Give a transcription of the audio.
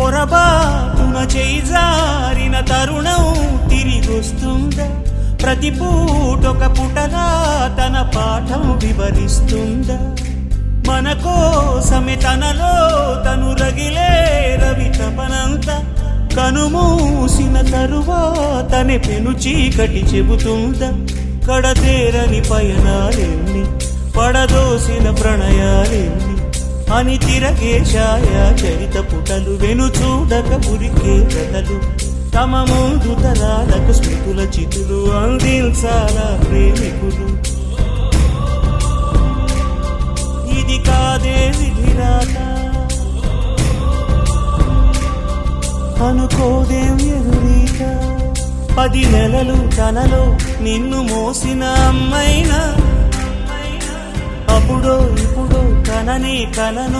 పొరబాటున చేజారిన తరుణం తిరిగొస్తుందా? ప్రతి పూటొక పుటలా తన పాఠం వివరిస్తుందా? మన కోసమే తనలో తను రగిలే రవి తపనంతా కనుమూసిన తరువాతనే పెను చీకటి చెబుతుందా? కడతేరని పయనాలెన్ని, పడదోసిన ప్రణయాలెన్ని అని తిరగే ఛాయా చరిత పుటలు, వెను చూడక ఉరికే కథలు, తమ ముందు తరాలకు స్మృతుల చితులు అందించాలా ప్రేమికులు. ఇది కాదే విధిరాత, అనుకోదేం ఎదురీత. 10 నెలలు తనలో నిన్ను మోసిన అమ్మైనా అప్పుడో ఇప్పుడో కనని కలను